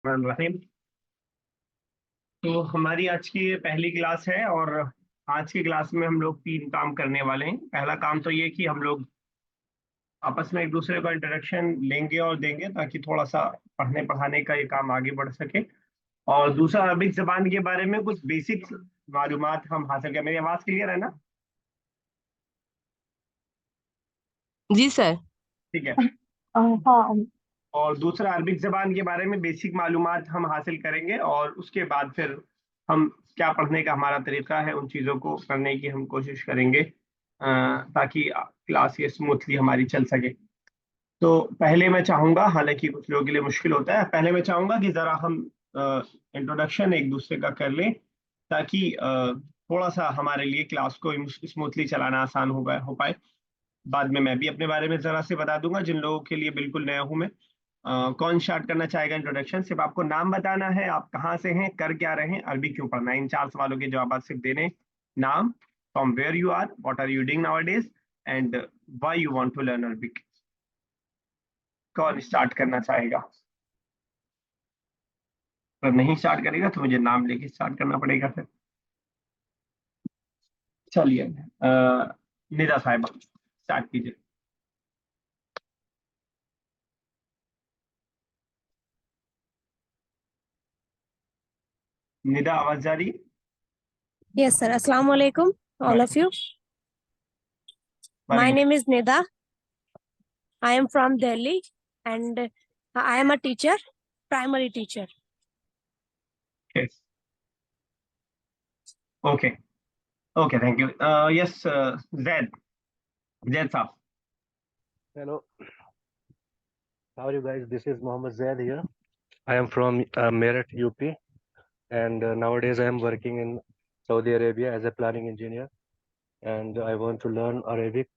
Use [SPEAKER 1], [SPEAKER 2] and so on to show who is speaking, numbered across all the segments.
[SPEAKER 1] रहीम। तो हमारी आज की ये पहली क्लास है और आज की क्लास में हम लोग तीन काम करने वाले हैं। पहला काम तो ये कि हम लोग आपस में एक दूसरे का इंटरेक्शन लेंगे और देंगे ताकि थोड़ा सा पढ़ने पढ़ाने का ये काम आगे बढ़ सके। और दूसरा, अरबिक जबान के बारे में कुछ बेसिक मालूमात हम हासिल करें। मेरी आवाज़ क्लियर है ना?
[SPEAKER 2] जी सर।
[SPEAKER 1] ठीक है।
[SPEAKER 3] हाँ।
[SPEAKER 1] और दूसरा, अरबिक जबान के बारे में बेसिक मालूमात हम हासिल करेंगे और उसके बाद फिर हम क्या पढ़ने का हमारा तरीका है उन चीज़ों को करने की हम कोशिश करेंगे ताकि क्लास ये स्मूथली हमारी चल सके। तो पहले मैं चाहूँगा, हालांकि कुछ लोगों के लिए मुश्किल होता है, पहले मैं चाहूँगा कि ज़रा हम इंट्रोडक्शन एक दूसरे का कर लें ताकि थोड़ा सा हमारे लिए क्लास को स्मूथली चलाना आसान हो पाए। बाद में मैं भी अपने बारे में ज़रा से बता दूंगा जिन लोगों के लिए बिल्कुल नया हूँ मैं। कौन स्टार्ट करना चाहेगा इंट्रोडक्शन? सिर्फ आपको नाम बताना है, आप कहाँ से हैं, कर क्या रहे हैं, अरबी क्यों पढ़ना है, इन चार सवालों के जवाब आप सिर्फ देने। नाम, from where you are, what are you doing nowadays, and why you want to learn Arabic. कौन स्टार्ट करना चाहेगा? अगर नहीं स्टार्ट करेगा तो मुझे नाम लेके स्टार्ट करना पड़ेगा फिर। चलिए, निदा साहिबा स्टार्ट कीजिए। निदा, आवाज जा रही है?
[SPEAKER 2] Yes sir. Assalamu alaikum all of you. My
[SPEAKER 1] वालेकुम।
[SPEAKER 2] name is Nida. I am from Delhi and I am a teacher, primary teacher.
[SPEAKER 1] Yes, okay, okay, thank you. Yes, Zaid, Zaid साहब।
[SPEAKER 4] Hello, how are you guys? This is Mohammed Zaid here. I am from Meerut, UP, and nowadays I am working in Saudi Arabia as a planning engineer. And I want to learn Arabic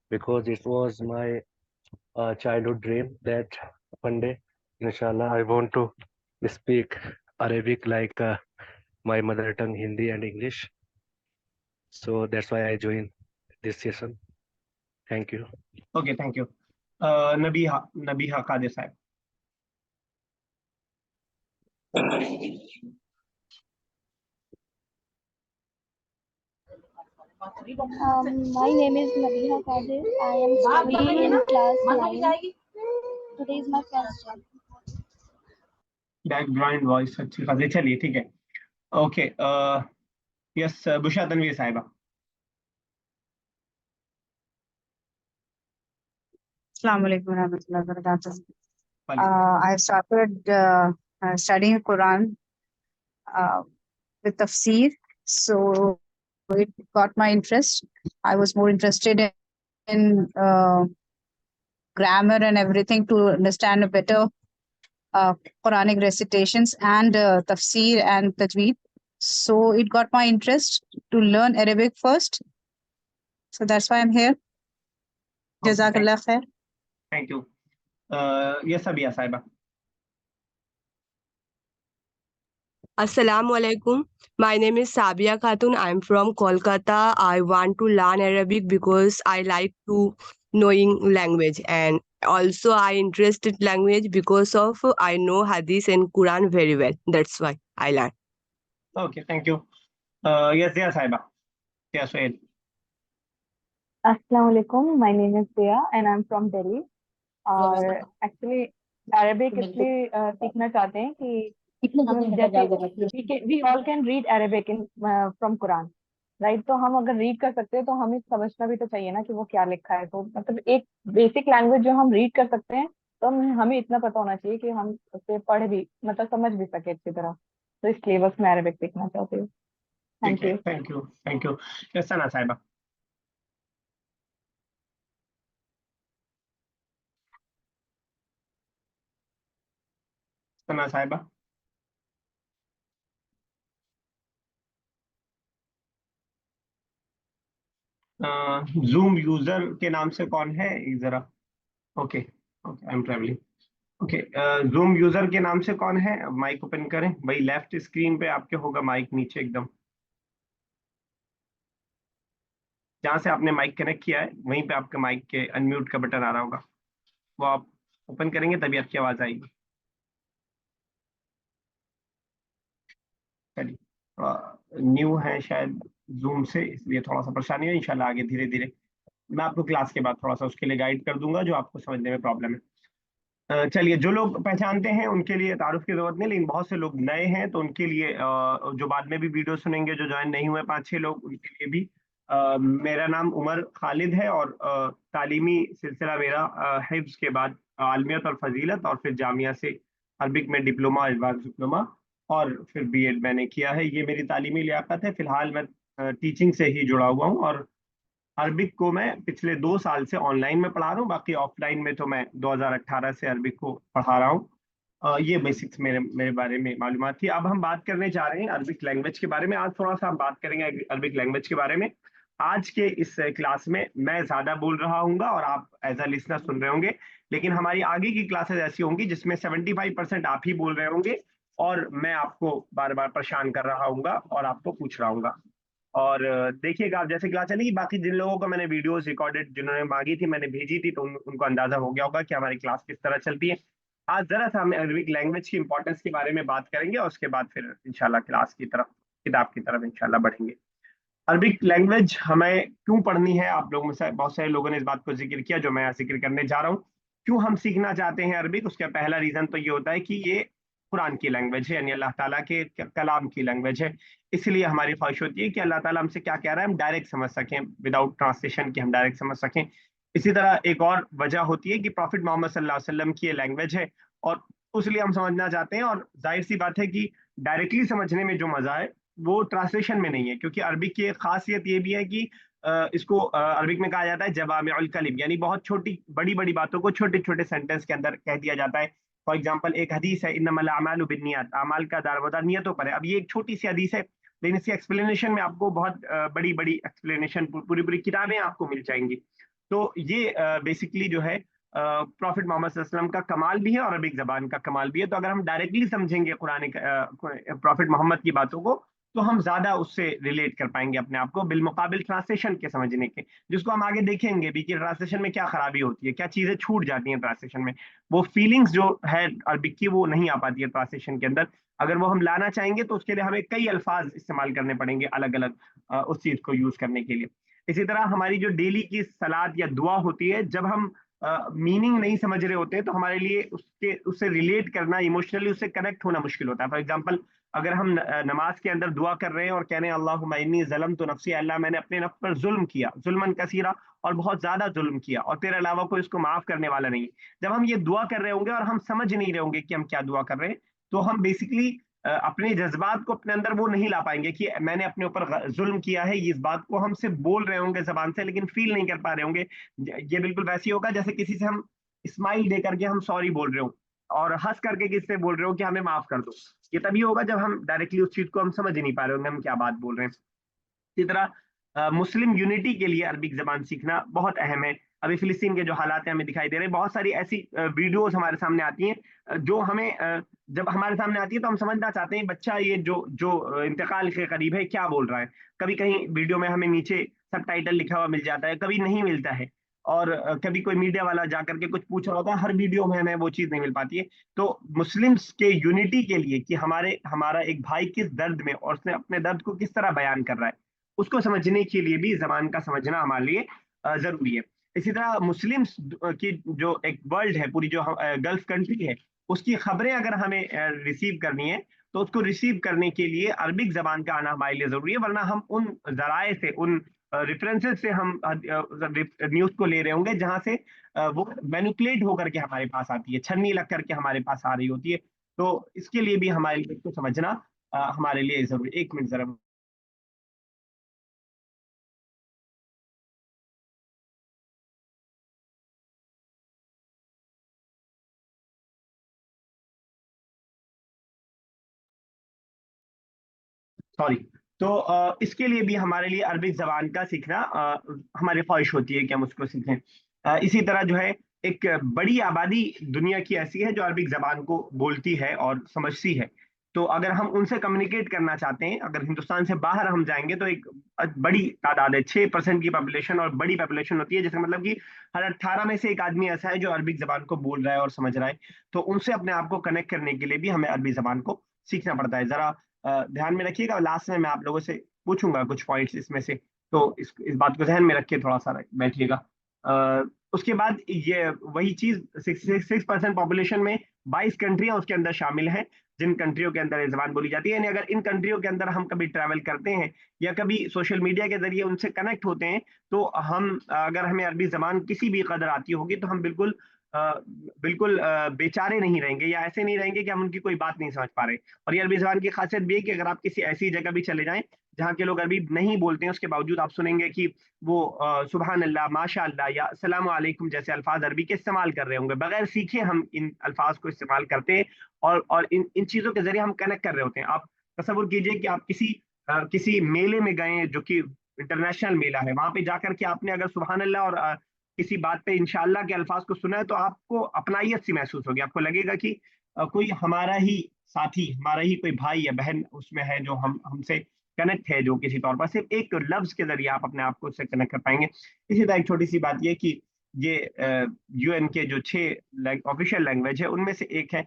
[SPEAKER 4] because it was my childhood dream that one day, inshallah, I want to speak Arabic like my mother tongue, Hindi and English. So that's why I joined this session. Thank you.
[SPEAKER 1] Okay, thank you. Nabiha, Nabiha Qadir साहब।
[SPEAKER 3] My name is Nabiha Qadir. I am studying in class 9. Today is my first day.
[SPEAKER 1] Background voice अच्छी खासी, चलिए ठीक है। Okay, yes, बुशा तनवीर साहिबा।
[SPEAKER 5] Assalamu alaikum warahmatullahi wabarakatuh.
[SPEAKER 1] वालेकुम।
[SPEAKER 5] I started studying Quran uh, with tafsir, so it got my interest. I was more interested in grammar and everything to understand a better Quranic recitations and tafsir and tajweed. So it got my interest to learn Arabic first. So that's why I'm here. Jazakallah khair.
[SPEAKER 1] Thank you. Yes, Abiya Sahiba.
[SPEAKER 2] Assalamu alaikum. My name is Sabia Khatun. I'm from Kolkata. I want to learn Arabic because I like to knowing language and also I interested language because of I know Hadith and Quran very well. That's why I learn.
[SPEAKER 1] Okay, thank you. Yes, दिया साहिबा, दिया Suhail.
[SPEAKER 3] Assalamu alaikum. My name is Dia and I'm from Delhi. और actually Arabic इसलिए सीखना चाहते हैं कि जैसे we all can read Arabic in from Quran, right? तो हम अगर रीड कर सकते हैं तो हमें समझना भी तो चाहिए ना कि वो क्या लिखा है। तो मतलब एक बेसिक लैंग्वेज जो हम रीड कर सकते हैं, तो हमें इतना पता होना चाहिए कि हम उसे पढ़ भी, मतलब समझ भी सके अच्छी तरह। तो इसलिए बस मैं अरेबिक सीखना चाहती हूँ।
[SPEAKER 1] ठीक
[SPEAKER 3] थैंक
[SPEAKER 1] है,
[SPEAKER 3] you.
[SPEAKER 1] Thank you, thank you. Yes, Sana Sahiba. Sana साहिबा। जूम यूजर के नाम से कौन है एक जरा? Okay, okay, I am travelling. Okay, zoom user के नाम से कौन है? माइक ओपन करें भाई, लेफ्ट स्क्रीन पे आपके होगा माइक नीचे एकदम, जहाँ से आपने माइक कनेक्ट किया है वहीं पे आपके माइक के अनम्यूट का बटन आ रहा होगा, वो आप ओपन करेंगे तभी आपकी आवाज आएगी। न्यू हैं शायद जूम से, इसलिए थोड़ा सा परेशानी है। इंशाल्लाह आगे धीरे धीरे मैं आपको क्लास के बाद थोड़ा सा उसके लिए गाइड कर दूंगा जो आपको समझने में प्रॉब्लम है। चलिए, जो लोग पहचानते हैं उनके लिए तारुफ की जरूरत नहीं, लेकिन बहुत से लोग नए हैं तो उनके लिए जो बाद में भी वीडियो सुनेंगे, जो ज्वाइन नहीं हुए 5-6 लोग, उनके लिए भी मेरा नाम उमर खालिद है और तालीमी सिलसिला मेरा हिफ्ज के बाद आलमियत और फजीलत और फिर जामिया से अरबिक में डिप्लोमा, एडवांस डिप्लोमा और फिर बीएड मैंने किया है। ये मेरी तालीमी लियाकत है। फिलहाल मैं टीचिंग से ही जुड़ा हुआ हूँ और अरबिक को मैं पिछले 2 साल से ऑनलाइन में पढ़ा रहा हूँ। बाकी ऑफलाइन में तो मैं 2018 से अरबिक को पढ़ा रहा हूँ। ये बेसिक्स मेरे मेरे बारे में मालूमात थी। अब हम बात करने जा रहे हैं अरबिक लैंग्वेज के बारे में। आज थोड़ा सा हम बात करेंगे अरबिक लैंग्वेज के बारे में। आज के इस क्लास में मैं ज्यादा बोल रहा हूँगा और आप एज अ लिसनर सुन रहे होंगे, लेकिन हमारी आगे की क्लासेस ऐसी होंगी जिसमें 75% आप ही बोल रहे होंगे और मैं आपको बार बार परेशान कर रहा हूँगा और आपको पूछ रहा हूँगा। और देखिएगा आप जैसे क्लास चलेगी, बाकी जिन लोगों को मैंने वीडियोस रिकॉर्डेड जिन्होंने मांगी थी मैंने भेजी थी, तो उनको अंदाजा हो गया होगा कि हमारी क्लास किस तरह चलती है। आज जरा सा हम अरबिक लैंग्वेज की इंपॉर्टेंस के बारे में बात करेंगे और उसके बाद फिर इंशाल्लाह क्लास की तरफ, किताब की तरफ इंशाल्लाह बढ़ेंगे। अरबिक लैंग्वेज हमें क्यों पढ़नी है? आप लोगों में से बहुत सारे लोगों ने इस बात को जिक्र किया जो मैं जिक्र करने जा रहा हूँ। क्यों हम सीखना चाहते हैं अरबिक? उसका पहला रीजन तो ये होता है कि ये कुरान की लैंग्वेज है, यानी अल्लाह ताला के कलाम की लैंग्वेज है। इसलिए हमारी ख्वाहिश होती है कि अल्लाह ताला हमसे क्या कह रहा है हम डायरेक्ट समझ सकें, विदाउट ट्रांसलेशन के हम डायरेक्ट समझ सकें। इसी तरह एक और वजह होती है कि प्रॉफिट मोहम्मद सल्लल्लाहु अलैहि वसल्लम की ये लैंग्वेज है और उसलिए हम समझना चाहते हैं। और जाहिर सी बात है कि डायरेक्टली समझने में जो मजा है वो ट्रांसलेशन में नहीं है, क्योंकि अरबिक की एक खासियत ये भी है कि इसको अरबिक में कहा जाता है जवामिउल कलिम, यानी बहुत छोटी बड़ी बड़ी बातों को छोटे छोटे सेंटेंस के अंदर कह दिया जाता है। फॉर एग्जाम्पल एक हदीस है, इन्नमल अमालु बिन्नियात, अमाल का दारोमदार नियतों पर है। अब ये एक छोटी सी हदीस है, लेकिन इसकी एक्सप्लेनेशन में आपको बहुत बड़ी बड़ी एक्सप्लेनेशन, पूरी पूरी किताबें आपको मिल जाएंगी। तो ये बेसिकली जो है प्रॉफिट मोहम्मद सल्लल्लाहु अलैहि वसल्लम का कमाल भी है और अरबिक जबान का कमाल भी है। तो अगर हम डायरेक्टली समझेंगे कुरान प्रॉफिट मोहम्मद की बातों को तो हम ज्यादा उससे रिलेट कर पाएंगे अपने आप को, बिलमुकाबिल ट्रांसलेशन के समझने के, जिसको हम आगे देखेंगे भी कि ट्रांसलेशन में क्या खराबी होती है, क्या चीजें छूट जाती हैं ट्रांसलेशन में। वो फीलिंग्स जो है अरबिक की वो नहीं आ पाती है ट्रांसलेशन के अंदर। अगर वो हम लाना चाहेंगे तो उसके लिए हमें कई अल्फाज इस्तेमाल करने पड़ेंगे अलग अलग उस चीज को यूज करने के लिए। इसी तरह हमारी जो डेली की सलात या दुआ होती है, जब हम मीनिंग नहीं समझ रहे होते हैं तो हमारे लिए उससे रिलेट करना, इमोशनली उससे कनेक्ट होना मुश्किल होता है। फॉर एग्जाम्पल अगर हम नमाज के अंदर दुआ कर रहे हैं और कह रहे हैं अल्लाहुम्मा इन्नी ज़लमतु नफ्सी, अल्लाह मैंने अपने नफ्स पर जुल्म किया, जुल्मन कसीरा, और बहुत ज्यादा जुल्म किया और तेरे अलावा कोई इसको माफ करने वाला नहीं। जब हम ये दुआ कर रहे होंगे और हम समझ नहीं रहे होंगे कि हम क्या दुआ कर रहे हैं, तो हम बेसिकली अपने जज्बात को अपने अंदर वो नहीं ला पाएंगे कि मैंने अपने ऊपर जुल्म किया है। इस बात को हम सिर्फ बोल रहे होंगे जबान से, लेकिन फील नहीं कर पा रहे होंगे। ये बिल्कुल वैसे ही होगा जैसे किसी से हम स्माइल दे करके हम सॉरी बोल रहे हो और हंस करके किसी से बोल रहे हो कि हमें माफ कर दो। ये तभी होगा जब हम डायरेक्टली उस चीज को हम समझ ही नहीं पा रहे होंगे हम क्या बात बोल रहे हैं। इसी तरह मुस्लिम यूनिटी के लिए अरबिक जबान सीखना बहुत अहम है। अभी फिलिस्तीन के जो हालात हैं हमें दिखाई दे रहे हैं, बहुत सारी ऐसी वीडियोस हमारे सामने आती हैं जो हमें जब हमारे सामने आती है तो हम समझना चाहते हैं बच्चा ये जो जो इंतकाल के करीब है क्या बोल रहा है। कभी कहीं वीडियो में हमें नीचे सबटाइटल लिखा हुआ मिल जाता है, कभी नहीं मिलता है, और कभी कोई मीडिया वाला जाकर के कुछ पूछ रहा होता है, हर वीडियो में हमें वो चीज नहीं मिल पाती है। तो मुस्लिम्स के यूनिटी के लिए कि हमारा एक भाई किस दर्द में और उसने अपने दर्द को किस तरह बयान कर रहा है, उसको समझने के लिए भी जबान का समझना हमारे लिए जरूरी है। इसी तरह मुस्लिम्स की जो एक वर्ल्ड है, पूरी जो गल्फ कंट्री है, उसकी खबरें अगर हमें रिसीव करनी है तो उसको रिसीव करने के लिए अरबिक जबान का आना हमारे लिए जरूरी है। वरना हम उन जराए से, उन रेफरेंसेस से हम न्यूज को ले रहे होंगे जहां से वो मैनिपुलेट होकर के हमारे पास आती है, छन्नी लग करके हमारे पास आ रही होती है। तो इसके लिए भी हमारे लिए इसको समझना हमारे लिए जरूरी। एक मिनट जरा। सॉरी। तो इसके लिए भी हमारे लिए अरबिक जबान का सीखना हमारी ख्वाहिश होती है कि हम उसको सीखें। इसी तरह जो है एक बड़ी आबादी दुनिया की ऐसी है जो अरबिक जबान को बोलती है और समझती है। तो अगर हम उनसे कम्युनिकेट करना चाहते हैं, अगर हिंदुस्तान से बाहर हम जाएंगे तो एक बड़ी तादाद है, 6% की पॉपुलेशन, और बड़ी पॉपुलेशन होती है जिसका मतलब कि हर 18 में से एक आदमी ऐसा है जो अरबिक जबान को बोल रहा है और समझ रहा है। तो उनसे अपने आप को कनेक्ट करने के लिए भी हमें अरबी जबान को सीखना पड़ता है। जरा ध्यान में रखिएगा। लास्ट में मैं आप लोगों से पूछूंगा कुछ पॉइंट्स इसमें से, तो इस बात को ध्यान में रख के थोड़ा सा बैठिएगा। उसके बाद ये वही चीज 6% पॉपुलेशन में 22 कंट्रियां उसके अंदर शामिल हैं जिन कंट्रियों के अंदर ये जबान बोली जाती है। यानी अगर इन कंट्रियों के अंदर हम कभी ट्रैवल करते हैं या कभी सोशल मीडिया के जरिए उनसे कनेक्ट होते हैं, तो हम अगर हमें अरबी जबान किसी भी कदर आती होगी तो हम बिल्कुल बेचारे नहीं रहेंगे, या ऐसे नहीं रहेंगे कि हम उनकी कोई बात नहीं समझ पा रहे। और ये अरबी जबान की खासियत भी है कि अगर आप किसी ऐसी जगह भी चले जाएं जहाँ के लोग अरबी नहीं बोलते हैं, उसके बावजूद आप सुनेंगे कि वो सुबहान अल्लाह, माशा अल्लाह या अस्सलाम वालेकुम जैसे अल्फाज अरबी के इस्तेमाल कर रहे होंगे। बगैर सीखे हम इन अल्फाज को इस्तेमाल करते हैं और इन चीज़ों के जरिए हम कनेक्ट कर रहे होते हैं। आप तसव्वुर कीजिए कि आप किसी मेले में गए जो कि इंटरनेशनल मेला है, वहां पे जाकर के आपने अगर सुबहान अल्लाह और किसी बात पे इंशाअल्लाह के अल्फाज को सुना है, तो आपको अपनाइयत सी महसूस होगी। आपको लगेगा कि कोई हमारा ही साथी, हमारा ही कोई भाई या बहन उसमें है जो हमसे कनेक्ट है, जो किसी तौर पर सिर्फ एक लफ्ज के जरिए आप अपने आप को उससे कनेक्ट कर पाएंगे। इसी तरह एक छोटी सी बात ये कि ये UN के जो 6 ऑफिशियल लैंग्वेज है उनमें से एक है,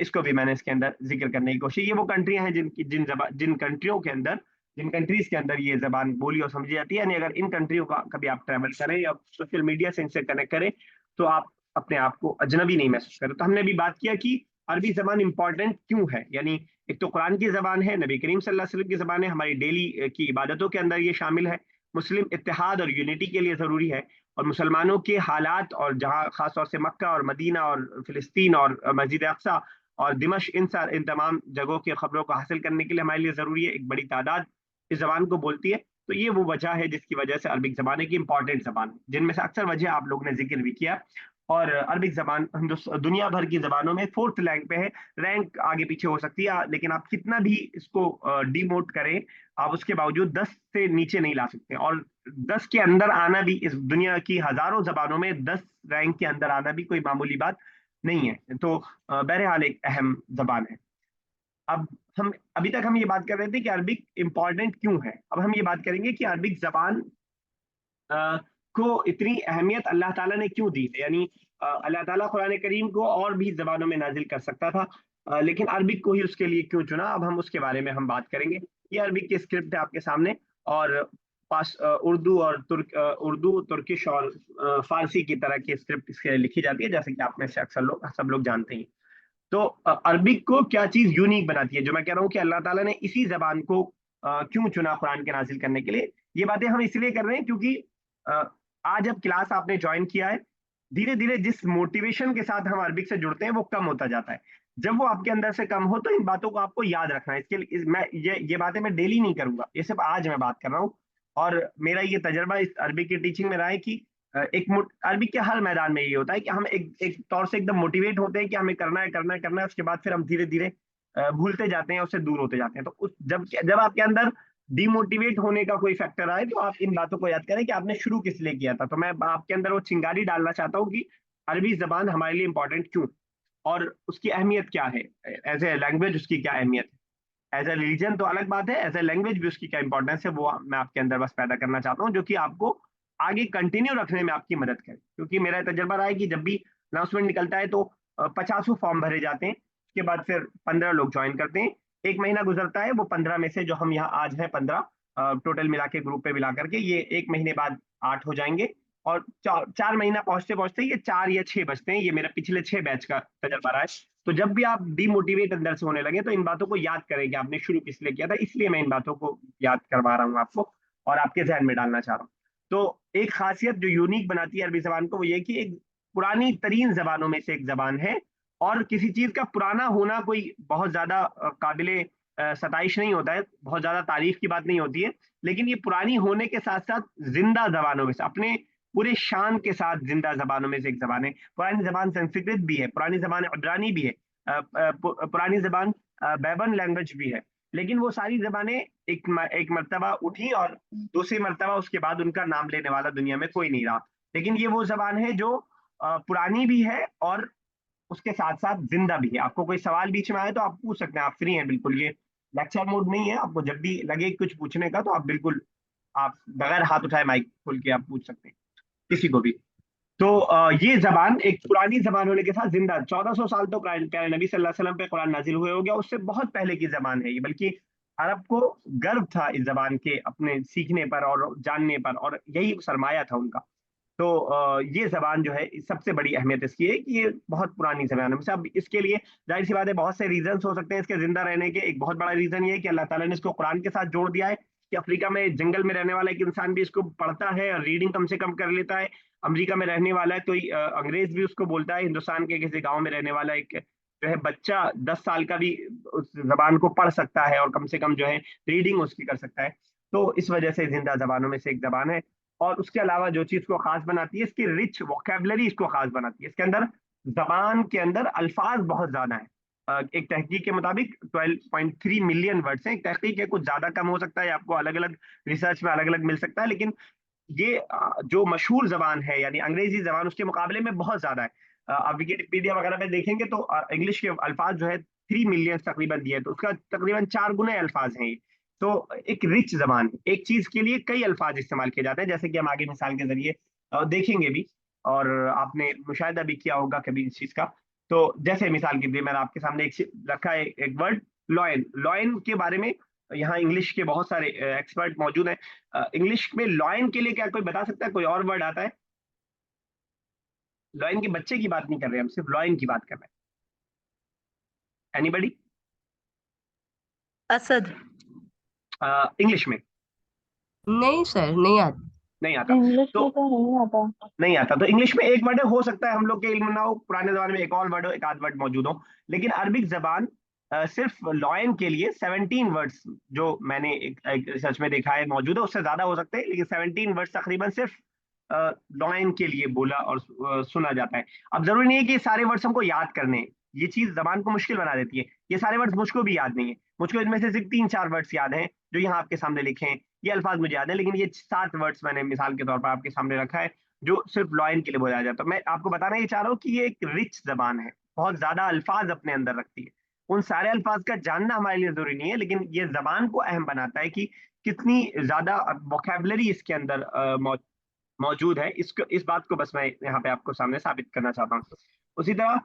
[SPEAKER 1] इसको भी मैंने इसके अंदर जिक्र करने की कोशिश। ये वो कंट्रियां हैं जिन कंट्रियों के अंदर, जिन कंट्रीज के अंदर ये जबान बोली और समझी जाती है। यानी अगर इन कंट्रियों का कभी आप ट्रैवल करें या सोशल मीडिया से इनसे कनेक्ट करें, तो आप अपने आप को अजनबी नहीं महसूस करें। तो हमने भी बात किया कि अरबी जबान इंपॉर्टेंट क्यों है। यानी एक तो कुरान की जबान है, नबी करीम सल्लल्लाहु अलैहि वसल्लम की जबान है, हमारी डेली की इबादतों के अंदर ये शामिल है, मुस्लिम इत्तेहाद और यूनिटी के लिए जरूरी है, और मुसलमानों के हालात और जहाँ खासतौर से मक्का और मदीना और फिलिस्तीन और मस्जिद अक्सा और दिमश्क, इन तमाम जगहों की खबरों को हासिल करने के लिए हमारे लिए जरूरी है। एक बड़ी तादाद इस जबान को बोलती है। तो ये वो वजह है जिसकी वजह से अरबिक जबान एक इंपॉर्टेंट जबान है, जिनमें से अक्सर वजह आप लोगों ने जिक्र भी किया। और अरबिक जबान दुनिया भर की जबानों में 4th रैंक पे है। रैंक आगे पीछे हो सकती है, लेकिन आप कितना भी इसको डिमोट करें, आप उसके बावजूद 10 से नीचे नहीं ला सकते। और 10 के अंदर आना भी, इस दुनिया की हजारों जबानों में 10 रैंक के अंदर आना भी कोई मामूली बात नहीं है। तो बहरहाल एक अहम जबान है। अब हम अभी तक हम ये बात कर रहे थे कि अरबिक इंपॉर्टेंट क्यों है। अब हम ये बात करेंगे कि अरबिक जबान को इतनी अहमियत अल्लाह ताला ने क्यों दी है। यानी अल्लाह ताला कुरान करीम को और भी जबानों में नाजिल कर सकता था, लेकिन अरबिक को ही उसके लिए क्यों चुना, अब हम उसके बारे में हम बात करेंगे। ये अरबिक की स्क्रिप्ट है आपके सामने, और उर्दू, तुर्किश और फारसी की तरह की स्क्रिप्ट इसके लिखी जाती है, जैसे कि आप में से अक्सर सब लोग जानते हैं। तो अरबिक को क्या चीज यूनिक बनाती है, जो मैं कह रहा हूँ कि अल्लाह ताला ने इसी जबान को क्यों चुना कुरान के नाजिल करने के लिए। ये बातें हम इसलिए कर रहे हैं क्योंकि आज अब क्लास आपने ज्वाइन किया है, धीरे धीरे जिस मोटिवेशन के साथ हम अरबिक से जुड़ते हैं वो कम होता जाता है। जब वो आपके अंदर से कम हो तो इन बातों को आपको याद रखना है। इसके लिए मैं ये बातें मैं डेली नहीं करूंगा, ये सिर्फ आज मैं बात कर रहा हूँ। और मेरा ये तजर्बा इस अरबिक की टीचिंग में रहा है कि अरबिक के हर मैदान में ये होता है कि हम एक तौर से एकदम मोटिवेट होते हैं कि हमें करना है करना है करना है, उसके बाद फिर हम धीरे धीरे भूलते जाते हैं, उससे दूर होते जाते हैं। तो जब आपके अंदर डिमोटिवेट होने का कोई फैक्टर आए, तो आप इन बातों को याद करें कि आपने शुरू किस लिए किया था। तो मैं आपके अंदर वो चिंगारी डालना चाहता हूँ कि अरबी जबान हमारे लिए इंपॉर्टेंट क्यों, और उसकी अहमियत क्या है, एज ए लैंग्वेज उसकी क्या अहमियत है। एज ए रिलीजन तो अलग बात है, एज ए लैंग्वेज भी उसकी क्या इंपॉर्टेंस है, वो मैं आपके अंदर बस पैदा करना चाहता हूँ, जो कि आपको आगे कंटिन्यू रखने में आपकी मदद करे। क्योंकि मेरा तजर्बा रहा है कि जब भी अनाउंसमेंट निकलता है तो 50 फॉर्म भरे जाते हैं, उसके बाद फिर 15 लोग ज्वाइन करते हैं, एक महीना गुजरता है, वो 15 में से जो हम यहाँ आज हैं 15 टोटल मिला के ग्रुप पे मिला करके ये एक महीने बाद 8 हो जाएंगे, और 4 महीना पहुंचते पहुंचते ये 4 या 6 बचते हैं। ये मेरा पिछले 6 बैच का तजर्बा रहा है। तो जब भी आप डिमोटिवेट अंदर से होने लगे, तो इन बातों को याद करें कि आपने शुरू किस लिए किया था। इसलिए मैं इन बातों को याद करवा रहा हूँ आपको और आपके जहन में डालना चाह रहा हूँ। तो एक खासियत जो यूनिक बनाती है अरबी जबान को, वो ये कि एक पुरानी तरीन जबानों में से एक जबान है, और किसी चीज का पुराना होना कोई बहुत ज्यादा काबिले सताइश नहीं होता है, बहुत ज्यादा तारीफ की बात नहीं होती है, लेकिन ये पुरानी होने के साथ साथ जिंदा जबानों में से, अपने पूरे शान के साथ जिंदा जबानों में से एक जबान है। पुरानी जबान संस्कृत भी है, पुरानी जबान इब्रानी भी है, पुरानी जबान बैबन लैंग्वेज भी है, लेकिन वो सारी जबानें एक मर्तबा उठी और दूसरी मर्तबा उसके बाद उनका नाम लेने वाला दुनिया में कोई नहीं रहा। लेकिन ये वो जबान है जो पुरानी भी है और उसके साथ साथ जिंदा भी है। आपको कोई सवाल बीच में आए तो आप पूछ सकते हैं, आप फ्री हैं बिल्कुल, ये लेक्चर मोड नहीं है। आपको जब भी लगे कुछ पूछने का तो आप बिल्कुल, आप बगैर हाथ उठाए माइक खोल के आप पूछ सकते हैं किसी को भी। तो ये जबान एक पुरानी जबान होने के साथ जिंदा, 1400 साल तो प्यारे नबी सल्लल्लाहु अलैहि वसल्लम पे कुरान नाजिल हुए हो गया, उससे बहुत पहले की जबान है ये, बल्कि अरब को गर्व था इस जबान के अपने सीखने पर और जानने पर, और यही सरमाया था उनका। तो ये जबान जो है सबसे बड़ी अहमियत इसकी है कि ये बहुत पुरानी जबान है। मतलब अब इसके लिए जाहिर सी बात है बहुत से रीजन हो सकते हैं इसके जिंदा रहने के। एक बहुत बड़ा रीजन ये है कि अल्लाह ताला ने इसको कुरान के साथ जोड़ दिया है कि अफ्रीका में जंगल में रहने वाला एक इंसान भी इसको पढ़ता है और रीडिंग कम से कम कर लेता है। अमेरिका में रहने वाला है कोई अंग्रेज भी उसको बोलता है। हिंदुस्तान के किसी गाँव में रहने वाला एक जो है बच्चा 10 साल का भी उस जबान को पढ़ सकता है और कम से कम जो है रीडिंग उसकी कर सकता है। तो इस वजह से जिंदा जबानों में से एक जबान है। और उसके अलावा जो चीज को खास बनाती है इसकी रिच वोकेबलरी इसको खास बनाती है। इसके अंदर जबान के अंदर अल्फाज बहुत ज्यादा है। एक तहकीक के मुताबिक 12.3 मिलियन वर्ड्स हैं। एक तहकीक है, कुछ ज्यादा कम हो सकता है, आपको अलग अलग रिसर्च में अलग अलग मिल सकता है, लेकिन ये जो मशहूर जबान है यानी अंग्रेजी जबान उसके मुकाबले में बहुत ज्यादा है। आप विकिपीडिया वगैरह में देखेंगे तो इंग्लिश के अल्फाज जो है 3 मिलियन तकरीबन दिए, तो उसका तकरीबन 4 गुने अल्फाज हैं ये। तो एक रिच जबान है, एक चीज के लिए कई अल्फाज इस्तेमाल किए जाते हैं, जैसे कि हम आगे मिसाल के जरिए देखेंगे भी। और आपने मुशाहिदा भी किया होगा कभी इस चीज का। तो जैसे मिसाल के लिए मैंने आपके सामने एक रखा है एक वर्ड लॉयन। लॉयन के बारे में यहाँ इंग्लिश के बहुत सारे एक्सपर्ट मौजूद हैं। इंग्लिश में लॉयन के लिए क्या कोई बता सकता है? कोई और वर्ड आता है? लॉयन के बच्चे की बात नहीं कर रहे हम, सिर्फ लॉयन की बात कर रहे हैं। एनीबडी?
[SPEAKER 6] असद।
[SPEAKER 1] इंग्लिश में
[SPEAKER 2] नहीं सर, नहीं आता।
[SPEAKER 1] नहीं आता।
[SPEAKER 3] इंग्लिश
[SPEAKER 1] तो
[SPEAKER 3] में तो नहीं आता।
[SPEAKER 1] नहीं आता तो इंग्लिश में एक वर्ड हो सकता है हम लोग के इल्म ना हो, पुराने जमाने में एक और वर्ड हो, एक आध वर्ड मौजूद हो। लेकिन अरबिक जबान सिर्फ लॉयन के लिए 17 वर्ड्स जो मैंने एक रिसर्च में देखा है मौजूद है। उससे ज्यादा हो सकते हैं, लेकिन 17 वर्ड्स तकरीबन सिर्फ लॉयन के लिए बोला और सुना जाता है। अब जरूरी नहीं है कि ये सारे वर्ड्स हमको याद करने हैं, ये चीज जबान को मुश्किल बना देती है। ये सारे वर्ड्स मुझको भी याद नहीं है, मुझको इनमें से सिर्फ 3-4 वर्ड्स याद हैं जो यहाँ आपके सामने लिखे हैं। ये अल्फाज मुझे याद है, लेकिन ये 7 वर्ड्स मैंने मिसाल के तौर पर आपके सामने रखा है जो सिर्फ लॉयन के लिए बोला जाता है। मैं आपको बताना ये चाह रहा हूँ कि ये एक रिच जबान है, बहुत ज्यादा अल्फाज अपने अंदर रखती है। उन सारे अल्फाज का जानना हमारे लिए जरूरी नहीं है, लेकिन ये जबान को अहम बनाता है कि कितनी ज्यादा वोकेबलरी इसके अंदर मौजूद है। इसको इस बात को बस मैं यहाँ पे आपको सामने साबित करना चाहता हूँ। उसी तरह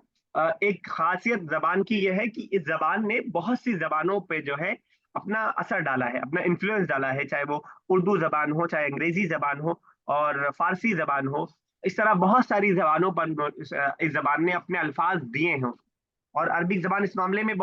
[SPEAKER 1] एक खासियत जबान की यह है कि इस जबान ने बहुत सी जबानों पे जो है अपना असर डाला है, अपना इन्फ्लुएंस डाला है, चाहे वो उर्दू जबान हो, चाहे अंग्रेजी जबान हो और फारसी जबान हो। इस तरह बहुत सारी जबानों पर इस जबान ने अपने अल्फाज दिए हैं। और अरबिक जबान इस मामले में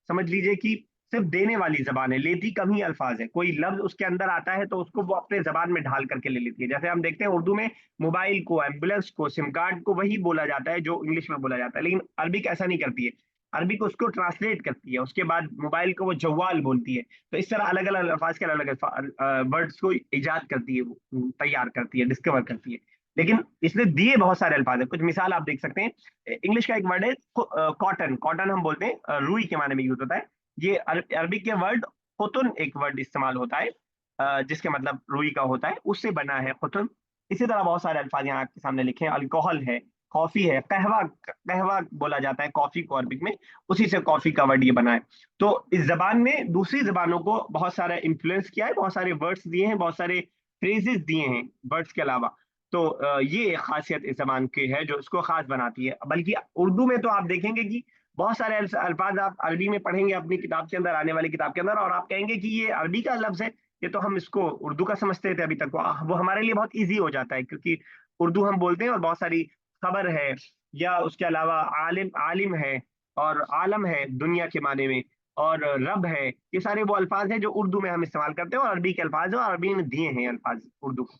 [SPEAKER 1] समझ लीजिए कि सिर्फ देने वाली जबान है, लेती कम ही अल्फाज है। कोई लफ्ज उसके अंदर आता है तो उसको वो अपने जबान में ढाल करके ले लेती है। जैसे हम देखते हैं उर्दू में मोबाइल को, एम्बुलेंस को, सिम कार्ड को वही बोला जाता है जो इंग्लिश में बोला जाता है, लेकिन अरबिक ऐसा नहीं करती है। अरबिक उसको ट्रांसलेट करती है, उसके बाद मोबाइल को वो जवाल बोलती है। तो इस तरह अलग अलग अल्फाज के अलग अलग वर्ड्स को इजाद करती है, वो तैयार करती है, डिस्कवर करती है। लेकिन इसने दिए बहुत सारे अल्फाज है। कुछ मिसाल आप देख सकते हैं। इंग्लिश का एक वर्ड है कॉटन। कॉटन हम बोलते हैं रुई के माने में यूज होता है। ये अरबिक के वर्ड खुतुन एक वर्ड इस्तेमाल होता है जिसके मतलब रुई का होता है, उससे बना है खुतुन। इसी तरह बहुत सारे अल्फाज यहाँ आपके सामने लिखे हैं। अल्कोहल है, कॉफी है, कहवा कहवा बोला जाता है कॉफी को अरबिक में, उसी से कॉफी का वर्ड ये बना है। तो इस जबान ने दूसरी जबानों को बहुत सारा इन्फ्लुएंस किया है, बहुत सारे वर्ड्स दिए हैं, बहुत सारे फ्रेजेस दिए हैं वर्ड्स के अलावा। तो ये एक खासियत इस जबान की है जो इसको खास बनाती है। बल्कि उर्दू में तो आप देखेंगे कि बहुत सारे अल्फाज आप अरबी में पढ़ेंगे अपनी किताब के अंदर, आने वाली किताब के अंदर, और आप कहेंगे कि ये अरबी का लफ्ज है, ये तो हम इसको उर्दू का समझते थे अभी तक। वो हमारे लिए बहुत ईजी हो जाता है क्योंकि उर्दू हम बोलते हैं और बहुत सारी खबर है या उसके अलावा आलिम आलिम है और आलम है दुनिया के माने में, और रब है। ये सारे वो अल्फाज हैं जो उर्दू में हम इस्तेमाल करते हैं और अरबी के अल्फाज है और अरबी ने दिए हैं अल्फाज उर्दू को।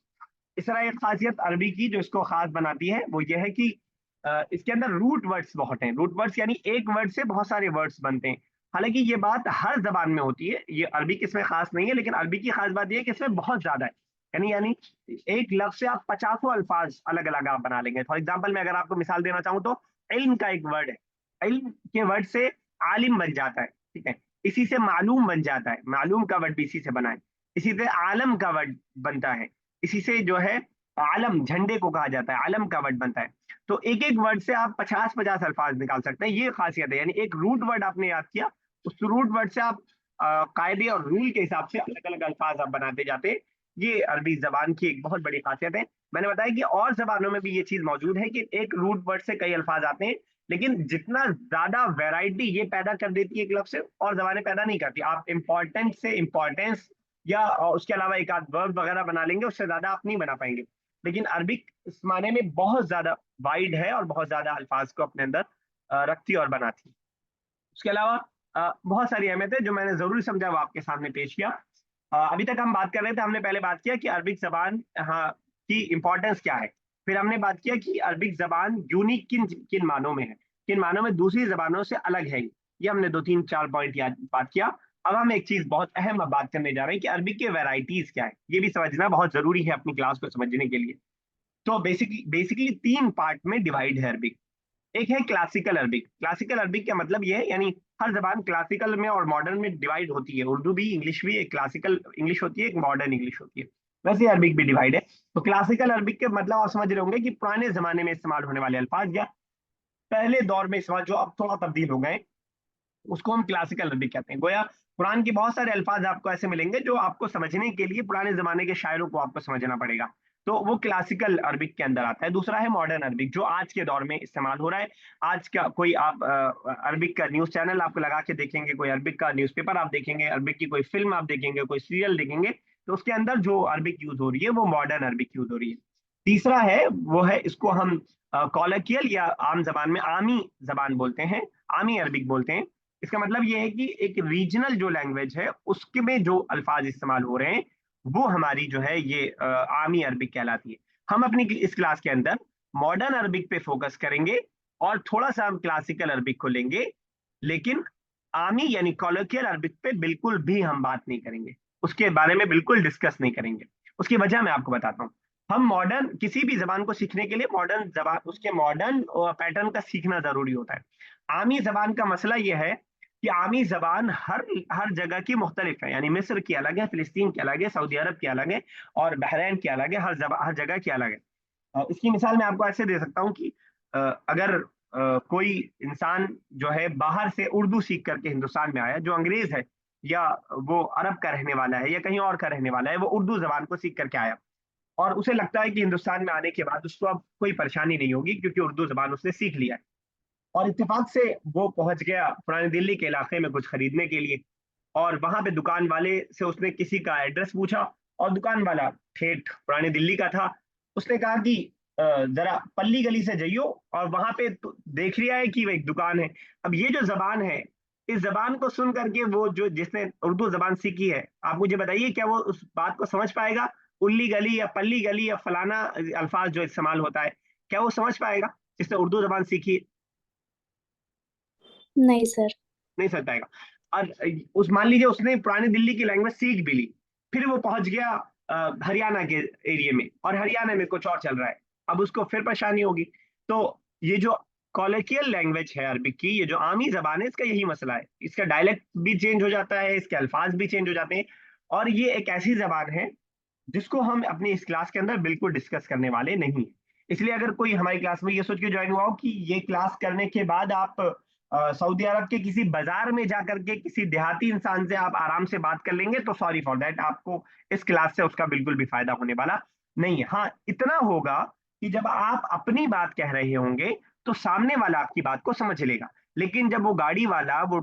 [SPEAKER 1] इस तरह एक खासियत अरबी की जो इसको खास बनाती है वो ये है कि इसके अंदर रूट वर्ड्स बहुत हैं। रूट वर्ड्स यानी एक वर्ड से बहुत सारे वर्ड्स बनते हैं। हालांकि ये बात हर जबान में होती है, ये अरबी की इसमें खास नहीं है, लेकिन अरबी की खास बात ये है कि इसमें बहुत ज्यादा है। यानी एक लफ्ज से आप 50 अल्फाज अलग अलग आप बना लेंगे। फॉर एग्जाम्पल मैं अगर आपको मिसाल देना चाहूँ तो इल्म का एक वर्ड है, इल्म के वर्ड से आलिम बन जाता है, ठीक है। इसी से मालूम बन जाता है, मालूम का वर्ड भी इसी से बना है। इसी से आलम का वर्ड बनता है, इसी से जो है आलम झंडे को कहा जाता है, आलम का वर्ड बनता है। तो एक एक वर्ड से आप 50-50 अल्फाज निकाल सकते हैं, ये खासियत है। यानी एक रूट वर्ड आपने याद किया, उस रूट वर्ड से आप कायदे और रूल के हिसाब से अलग अलग अल्फाज आप बनाते जाते हैं। ये अरबी जबान की एक बहुत बड़ी खासियत है। मैंने बताया कि और जबानों में भी ये चीज मौजूद है कि एक रूट वर्ड से कई अल्फाज आते हैं, लेकिन जितना ज्यादा वैरायटी ये पैदा कर देती है एक लफ्ज से, और जबानें पैदा नहीं करती। आप इम्पोर्टेंट से इम्पोर्टेंस या उसके अलावा एक आध वर्ब वगैरह बना लेंगे, उससे ज्यादा आप नहीं बना पाएंगे। लेकिन अरबिक इस माने में बहुत ज्यादा वाइड है और बहुत ज्यादा अल्फाज को अपने अंदर रखती और बनाती। उसके अलावा बहुत सारी अहमियत है जो मैंने जरूरी समझा वो आपके सामने पेश किया। अभी तक हम बात कर रहे थे, हमने पहले बात किया कि अरबिक जबान की इंपॉर्टेंस क्या है। फिर हमने बात किया कि अरबिक जबान यूनिक किन किन मानों में है, किन मानों में दूसरी जबानों से अलग है। ये हमने 2-3-4 पॉइंट याद बात किया। अब हम एक चीज बहुत अहम बात करने जा रहे हैं कि अरबिक के वैरायटीज क्या है। ये भी समझना बहुत जरूरी है अपनी क्लास को समझने के लिए। तो बेसिकली 3 पार्ट में डिवाइड है अरबिक। एक है क्लासिकल अरबिक। क्लासिकल अरबिक का मतलब ये है, यानी हर जबान क्लासिकल में और मॉडर्न में डिवाइड होती है। उर्दू भी, इंग्लिश भी एक क्लासिकल इंग्लिश होती है, एक मॉडर्न इंग्लिश होती है। वैसे अरबिक भी डिवाइड है। तो क्लासिकल अरबिक के मतलब आप समझ रहे होंगे कि पुराने जमाने में इस्तेमाल होने वाले अल्फाज या पहले दौर में इस्तेमाल, जो अब थोड़ा तब्दील हो गए, उसको हम क्लासिकल अरबिक कहते हैं। गोया कुरान के बहुत सारे अल्फाज आपको ऐसे मिलेंगे जो आपको समझने के लिए पुराने जमाने के शायरों को आपको समझना पड़ेगा, तो वो क्लासिकल अरबिक के अंदर आता है। दूसरा है मॉडर्न अरबिक, जो आज के दौर में इस्तेमाल हो रहा है। आज का कोई आप अरबिक का न्यूज चैनल आपको लगा के देखेंगे, कोई अरबिक का न्यूज़पेपर आप देखेंगे, अरबिक की कोई फिल्म आप देखेंगे, कोई सीरियल देखेंगे, तो उसके अंदर जो अरबिक यूज हो रही है वो मॉडर्न अरबिक यूज हो रही है। तीसरा है वो है, इसको हम कॉलोकियल या आम जबान में आमी जबान बोलते हैं, आमी अरबिक बोलते हैं। इसका मतलब ये है कि एक रीजनल जो लैंग्वेज है उसके में जो अल्फाज इस्तेमाल हो रहे हैं वो हमारी जो है ये आमी अरबिक कहलाती है। हम अपनी इस क्लास के अंदर मॉडर्न अरबिक पे फोकस करेंगे और थोड़ा सा हम क्लासिकल अरबिक को लेंगे, लेकिन आमी यानी कॉलोकियल अरबिक पे बिल्कुल भी हम बात नहीं करेंगे, उसके बारे में बिल्कुल डिस्कस नहीं करेंगे। उसकी वजह मैं आपको बताता हूँ। हम मॉडर्न किसी भी जबान को सीखने के लिए मॉडर्न जबान, उसके मॉडर्न पैटर्न का सीखना जरूरी होता है। आमी जबान का मसला यह है कि आमी जबान हर हर जगह की मुख्तलिफ है, यानी मिस्र की अलग है, फिलिस्तीन की अलग है, सऊदी अरब की अलग है, और बहरैन की अलग है। हर जगह की अलग है। इसकी मिसाल मैं आपको ऐसे दे सकता हूँ कि अगर कोई इंसान जो है बाहर से उर्दू सीख करके हिंदुस्तान में आया, जो अंग्रेज है या वो अरब का रहने वाला है या कहीं और का रहने वाला है, वो उर्दू जबान को सीख करके आया और उसे लगता है कि हिंदुस्तान में आने के बाद उसको अब कोई परेशानी नहीं होगी क्योंकि उर्दू जबान उसने सीख लिया है, और इत्तेफाक से वो पहुंच गया पुरानी दिल्ली के इलाके में कुछ खरीदने के लिए, और वहां पे दुकान वाले से उसने किसी का एड्रेस पूछा और दुकान वाला ठेठ पुरानी दिल्ली का था। उसने कहा कि जरा पल्ली गली से जाइयो और वहां पे तो देख लिया है कि वो एक दुकान है। अब ये जो जबान है, इस जबान को सुन करके वो जो जिसने उर्दू जबान सीखी है, आप मुझे बताइए क्या वो उस बात को समझ पाएगा? उल्ली गली या पल्ली गली या फलाना अल्फाज जो इस्तेमाल होता है, क्या वो समझ पाएगा जिसने उर्दू जबान सीखी है?
[SPEAKER 6] नहीं सर।
[SPEAKER 1] नहीं समझ पाएगा। और उस मान लीजिए उसने पुरानी दिल्ली की लैंग्वेज सीख भी ली, फिर वो पहुंच गया हरियाणा के एरिया में और हरियाणा में कुछ और चल रहा है, अब उसको फिर परेशानी होगी। तो ये जो कॉलोकियल लैंग्वेज है अरबिक की, ये जो आमी जबान है, इसका यही मसला है। इसका डायलेक्ट भी चेंज हो जाता है, इसके अल्फाज भी चेंज हो जाते हैं, और ये एक ऐसी जबान है जिसको हम अपनी इस क्लास के अंदर बिल्कुल डिस्कस करने वाले नहीं हैं। इसलिए अगर कोई हमारी क्लास में ये सोच के ज्वाइन हुआ हो कि ये क्लास करने के बाद आप सऊदी अरब के किसी बाजार में जाकर के किसी देहाती इंसान से आप आराम से बात कर लेंगे, तो सॉरी फॉर दैट, आपको इस क्लास से उसका बिल्कुल भी फायदा होने वाला नहीं है। हाँ, इतना होगा कि जब आप अपनी बात कह रहे होंगे तो सामने वाला आपकी बात को समझ लेगा, लेकिन जब वो गाड़ी वाला, वो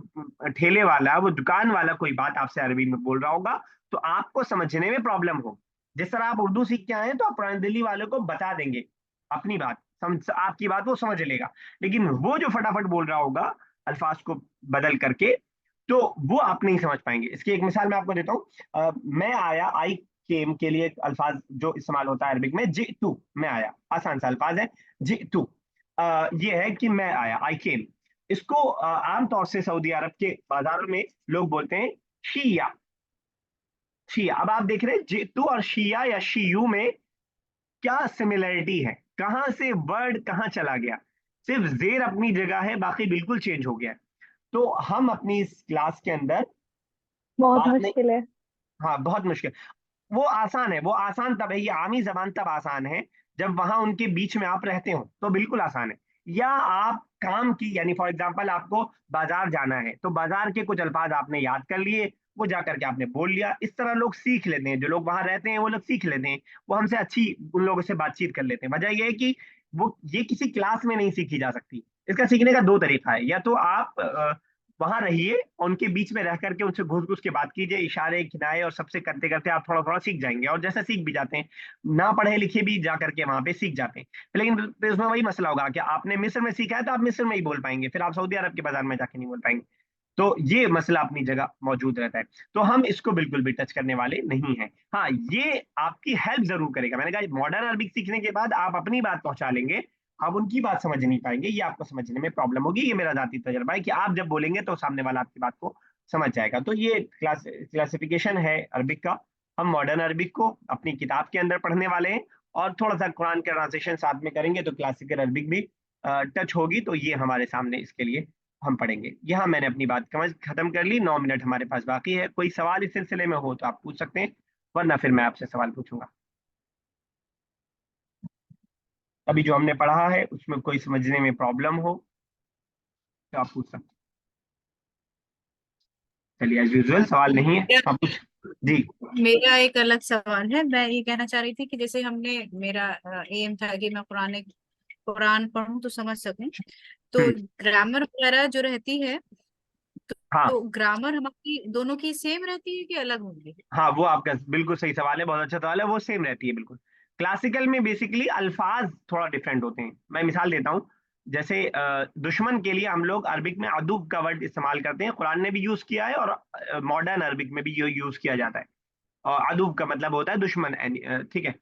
[SPEAKER 1] ठेले वाला, वो दुकान वाला कोई बात आपसे अरबी में बोल रहा होगा तो आपको समझने में प्रॉब्लम होगी। जिस तरह आप उर्दू सीख के आए हैं तो आप पुरानी दिल्ली वालों को बता देंगे अपनी बात, आपकी बात वो समझ लेगा, लेकिन वो जो फटाफट बोल रहा होगा अल्फाज को बदल करके, तो वो आप नहीं समझ पाएंगे। इसकी एक मिसाल मैं आपको देता हूँ। मैं आया, आई केम के लिए एक अल्फाज जो इस्तेमाल होता है अरबिक में, जी टू, मैं आया, आसान सा अल्फाज है जी टू। ये है कि मैं आया, आई केम। इसको आमतौर से सऊदी अरब के बाजारों में लोग बोलते हैं शिया, शिया। अब आप देख रहे हैं जेतू और शिया या शियू में क्या सिमिलरिटी है, कहां से वर्ड कहां चला गया, सिर्फ जेर अपनी जगह है, बाकी बिल्कुल चेंज हो गया है। तो हम अपनी इस क्लास के अंदर
[SPEAKER 3] बहुत
[SPEAKER 1] बात नहीं,
[SPEAKER 3] मुश्किल है।
[SPEAKER 1] हाँ बहुत मुश्किल। वो आसान है, वो आसान तब है, ये आमी जबान तब आसान है जब वहां उनके बीच में आप रहते हो, तो बिल्कुल आसान है। या आप काम की, यानी फॉर एग्जांपल आपको बाजार जाना है तो बाजार के कुछ अल्फाज आपने याद कर लिए, वो जा करके आपने बोल लिया। इस तरह लोग सीख लेते हैं, जो लोग वहां रहते हैं वो लोग सीख लेते हैं, वो हमसे अच्छी उन लोगों से बातचीत कर लेते हैं। वजह यह है कि वो ये किसी क्लास में नहीं सीखी जा सकती, इसका सीखने का दो तरीका है, या तो आप वहां रहिए, उनके बीच में रह करके उनसे घुस घुस के बात कीजिए, इशारे किनारे और सबसे करते करते आप थोड़ा थोड़ा सीख जाएंगे, और जैसे सीख भी जाते हैं, ना पढ़े लिखे भी जा करके वहां पे सीख जाते हैं। लेकिन फिर उसमें वही मसला होगा कि आपने मिस्र में सीखा है तो आप मिस्र में ही बोल पाएंगे, फिर आप सऊदी अरब के बाजार में जाके नहीं बोल पाएंगे। तो ये मसला अपनी जगह मौजूद रहता है, तो हम इसको बिल्कुल भी टच करने वाले नहीं हैं। हाँ, ये आपकी हेल्प जरूर करेगा। मैंने कहा मॉडर्न अरबिक सीखने के बाद आप अपनी बात पहुंचा लेंगे, आप उनकी बात समझ नहीं पाएंगे, ये आपको समझने में प्रॉब्लम होगी। ये मेरा जाती तजर्बा है कि आप जब बोलेंगे तो सामने वाला आपकी बात को समझ जाएगा। तो ये क्लासिफिकेशन है अरबिक का। हम मॉडर्न अरबिक को अपनी किताब के अंदर पढ़ने वाले हैं, और थोड़ा सा कुरान का ट्रांसलेशन साथ में करेंगे तो क्लासिकल अरबिक भी टच होगी। तो ये हमारे सामने इसके लिए हम पढ़ेंगे। यहाँ मैंने अपनी बात खत्म कर ली। 9 मिनट हमारे पास बाकी है। कोई सवाल इस सिलसिले में हो तो आप पूछ सकते हैं, वरना फिर मैं आपसे सवाल पूछूंगा। अभी जो हमने पढ़ा है उसमें कोई समझने में प्रॉब्लम हो तो आप पूछ सकते हैं। चलिए, एज यूजुअल सवाल नहीं है, आप पूछ। जी।
[SPEAKER 6] मेरा एक अलग सवाल है। मैं ये कहना चाह रही थी कि जैसे हमने, मेरा एम था कि मैं कुरान पढूं तो समझ सकूं, तो ग्रामर वगैरह जो रहती है,
[SPEAKER 1] हाँ
[SPEAKER 6] तो ग्रामर हमारी दोनों की सेम रहती है कि अलग होंगी?
[SPEAKER 1] हाँ, वो आपका बिल्कुल सही सवाल है, बहुत अच्छा सवाल है। वो सेम रहती है बिल्कुल। क्लासिकल में बेसिकली अल्फाज थोड़ा डिफरेंट होते हैं। मैं मिसाल देता हूँ, जैसे दुश्मन के लिए हम लोग अरबिक में अदुब का वर्ड इस्तेमाल करते हैं, कुरान ने भी यूज किया है, और मॉडर्न अरबिक में भी यूज किया जाता है। और अदुब का मतलब होता है दुश्मन, ठीक है।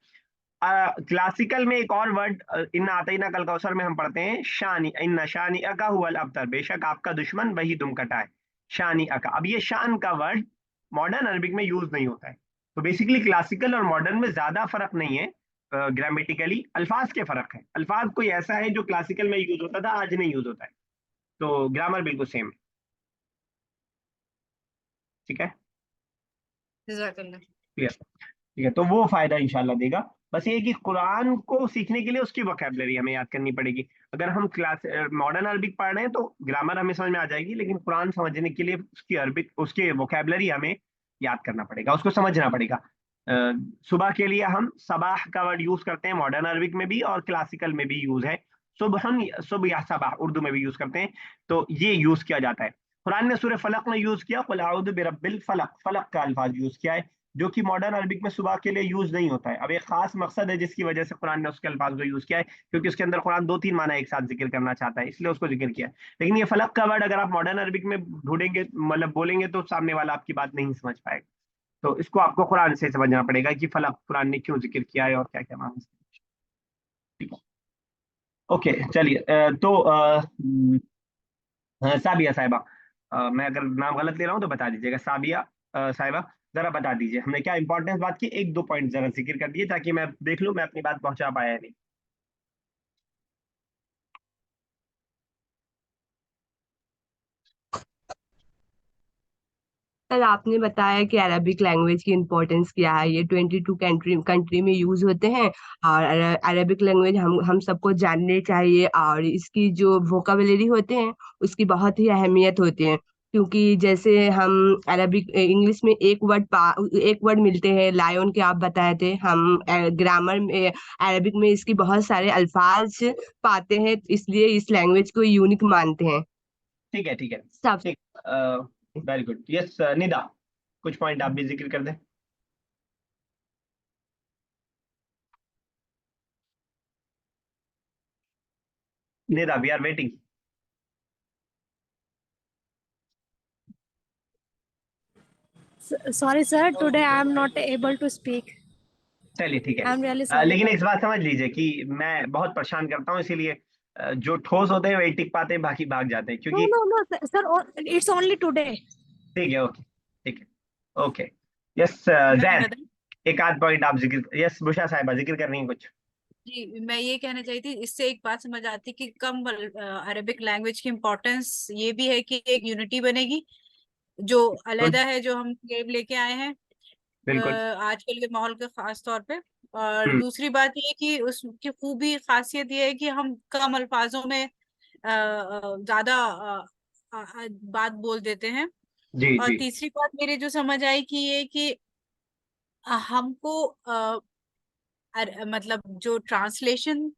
[SPEAKER 1] क्लासिकल में एक और वर्ड इन्ना आतईना कल कौसर में हम पढ़ते हैं शानी, इन्ना शानी अका हुवल अबतर, बेशक आपका दुश्मन वही दुम कटा है। शानी अका, अब ये शान का वर्ड मॉडर्न अरबिक में यूज नहीं होता है। तो बेसिकली क्लासिकल और मॉडर्न में ज्यादा फर्क नहीं है, ग्रामेटिकली अल्फाज के फर्क है। अल्फाज कोई ऐसा है जो क्लासिकल में यूज होता था, आज नहीं यूज होता है। तो ग्रामर बिल्कुल सेम है। ठीक है,
[SPEAKER 6] जज़ाकल्लाह।
[SPEAKER 1] क्लियर। ठीक है, तो वो फायदा इंशाल्लाह देगा। बस ये कि कुरान को सीखने के लिए उसकी वोकैबुलरी हमें याद करनी पड़ेगी। अगर हम क्लास मॉडर्न अरबिक पढ़ रहे हैं तो ग्रामर हमें समझ में आ जाएगी, लेकिन कुरान समझने के लिए उसकी अरबिक, उसके वोकैबुलरी हमें याद करना पड़ेगा, उसको समझना पड़ेगा। सुबह के लिए हम सबाह का वर्ड यूज करते हैं, मॉडर्न अरबिक में भी और क्लासिकल में भी यूज है। सुबहन, सुबह या सबाह उर्दू में भी यूज करते हैं, तो ये यूज किया जाता है। कुरान ने सूरह फलक में यूज किया, कुल अऊज़ु बिरब्बिल फलक, फलक का अल्फाज यूज किया है, जो कि मॉडर्न अरबिक में सुबह के लिए यूज नहीं होता है। अब एक खास मकसद है जिसकी वजह से कुरान ने उसके अल्फाज को यूज किया है, क्योंकि उसके अंदर कुरान 2-3 माना एक साथ जिक्र करना चाहता है, इसलिए उसको जिक्र किया है। लेकिन ये फलक का वर्ड अगर आप मॉडर्न अरबिक में ढूंढेंगे, मतलब बोलेंगे, तो सामने वाला आपकी बात नहीं समझ पाएगा। तो इसको आपको कुरान से समझना पड़ेगा कि फलक कुरान ने क्यों जिक्र किया है और क्या क्या माना है। ठीक है, ओके, चलिए। साबिया साहिबा, मैं अगर नाम गलत ले रहा हूँ तो बता दीजिएगा। साबिया साहिबा, जरा बता दीजिए हमने क्या इंपॉर्टेंस बात की, 1-2 पॉइंट जरा जिक्र कर दिए ताकि मैं देख लूँ मैं अपनी बात पहुंचा पाया है नहीं।
[SPEAKER 2] सर, आपने बताया कि अरबिक लैंग्वेज की इम्पोर्टेंस क्या है, ये 22 कंट्री में यूज होते हैं, और अरबिक लैंग्वेज हम सबको जानने चाहिए, और इसकी जो वोकाबुलरी होते हैं उसकी बहुत ही अहमियत होती है। क्योंकि जैसे हम अरबिक इंग्लिश में एक वर्ड मिलते हैं, लायन के आप बताए थे, हम ग्रामर में अरबिक में इसकी बहुत सारे अल्फाज पाते हैं, इसलिए इस लैंग्वेज को यूनिक मानते हैं
[SPEAKER 1] ठीक है, ठीक है,
[SPEAKER 2] सब।
[SPEAKER 1] ठीक। Very good. यस निदा, कुछ पॉइंट आप भी जिक्र कर दें। Nida, we are waiting.
[SPEAKER 7] Sorry, sir. Today I am not able to speak.
[SPEAKER 1] चलिए, ठीक
[SPEAKER 7] I am really
[SPEAKER 1] है।
[SPEAKER 7] sorry
[SPEAKER 1] लेकिन
[SPEAKER 7] for
[SPEAKER 1] एक
[SPEAKER 7] that.
[SPEAKER 1] बात समझ लीजिए कि मैं बहुत परेशान करता हूँ, इसीलिए जो ठोस होते हैं वही टिक पाते हैं, बाकी भाग जाते हैं,
[SPEAKER 7] No,
[SPEAKER 1] क्योंकि
[SPEAKER 7] no, no, sir. It's only today.
[SPEAKER 1] ठीक है, ओके, ठीक है, ओके। यस
[SPEAKER 6] मैं
[SPEAKER 1] जैद,
[SPEAKER 6] बता
[SPEAKER 1] एक आध पॉइंट आप जिक्र, यस बुशा साहिबा जिक्र कर रही हैं कुछ।
[SPEAKER 6] जी, मैं ये कहना चाहती थी, इससे एक बात समझ आती कि कम अरेबिक लैंग्वेज की इम्पोर्टेंस ये भी है कि एक यूनिटी बनेगी जो
[SPEAKER 1] गुड,
[SPEAKER 6] अलहदा है, जो हम लेके आए हैं
[SPEAKER 1] बिल्कुल।
[SPEAKER 6] आजकल के माहौल के खास तौर पे। और
[SPEAKER 1] हम्म,
[SPEAKER 6] दूसरी बात ये कि उसकी खूबी खासियत ये है कि हम कम अल्फाजों में ज्यादा बात बोल देते हैं।
[SPEAKER 1] जी
[SPEAKER 6] और
[SPEAKER 1] जी।
[SPEAKER 6] तीसरी बात मेरे जो समझ आई कि ये कि हमको मतलब जो ट्रांसलेशन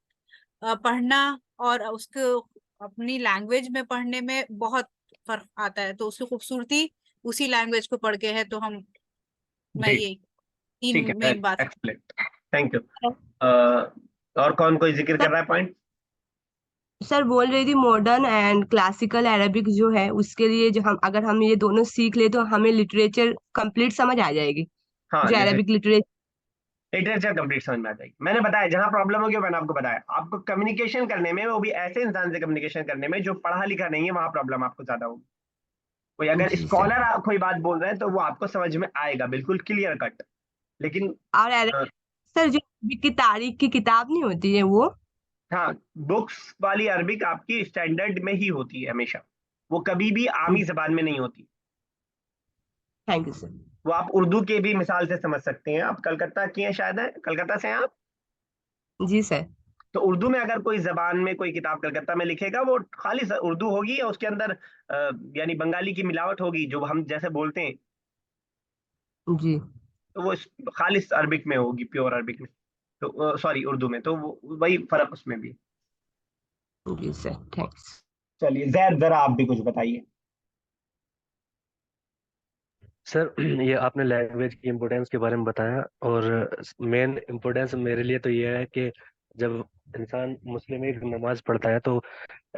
[SPEAKER 6] पढ़ना और उसको अपनी लैंग्वेज में पढ़ने में बहुत फर्क आता है, तो उसकी खूबसूरती उसी लैंग्वेज को पढ़ के है। तो मैं
[SPEAKER 1] जी
[SPEAKER 6] ये
[SPEAKER 1] ठीक
[SPEAKER 6] तीन
[SPEAKER 1] है,
[SPEAKER 6] मेन बात।
[SPEAKER 1] Excellent, thank you. और कौन कोई जिक्र कर रहा है पॉइंट?
[SPEAKER 2] सर बोल रही थी मॉडर्न एंड क्लासिकल अरेबिक जो है उसके लिए जो हम अगर हम ये दोनों सीख ले तो हमें लिटरेचर कंप्लीट समझ आ जाएगी,
[SPEAKER 1] हाँ,
[SPEAKER 2] जो
[SPEAKER 1] जैसे
[SPEAKER 2] अरेबिक लिटरेचर।
[SPEAKER 1] लिटरेचर कंप्लीट समझ में आ जाएगी। मैंने बताया जहां प्रॉब्लम होगी मैंने आपको बताया, आपको कम्युनिकेशन करने में, वो भी ऐसे इंसान से कम्युनिकेशन करने में जो पढ़ा लिखा नहीं है, वहां प्रॉब्लम आपको ज्यादा होगी। कोई अगर
[SPEAKER 2] जी सर।
[SPEAKER 1] स्कॉलर कोई बात बोल रहे हैं तो वो आपको समझ में आएगा बिल्कुल क्लियर कट। लेकिन
[SPEAKER 2] और सर जो अरबिक की तारीख की किताब नहीं होती है वो।
[SPEAKER 1] हाँ, बुक्स वाली अरबिक आपकी स्टैंडर्ड में ही होती है हमेशा, वो कभी भी आमी जबान में नहीं होती।
[SPEAKER 2] Thank you sir.
[SPEAKER 1] वो आप उर्दू के भी मिसाल से समझ सकते हैं। आप कलकत्ता की हैं शायद, है कलकत्ता से हैं आप?
[SPEAKER 2] जी सर।
[SPEAKER 1] तो उर्दू में अगर कोई जबान में कोई किताब कलकत्ता में लिखेगा, वो खाली उर्दू होगी या उसके अंदर यानी बंगाली की मिलावट होगी जो हम जैसे बोलते हैं,
[SPEAKER 2] जी।
[SPEAKER 1] तो वो खालिस अरबिक में होगी, प्योर अरबिक में। तो सॉरी, उर्दू में, तो वो वही फर्क उसमें भी है।
[SPEAKER 2] जी सर, थैंक्स।
[SPEAKER 1] चलिए जैद, जरा आप भी कुछ बताइए।
[SPEAKER 4] सर ये आपने लैंग्वेज की इम्पोर्टेंस के बारे में बताया, और मेन इम्पोर्टेंस मेरे लिए तो ये है कि जब इंसान मुस्लिम एक नमाज पढ़ता है तो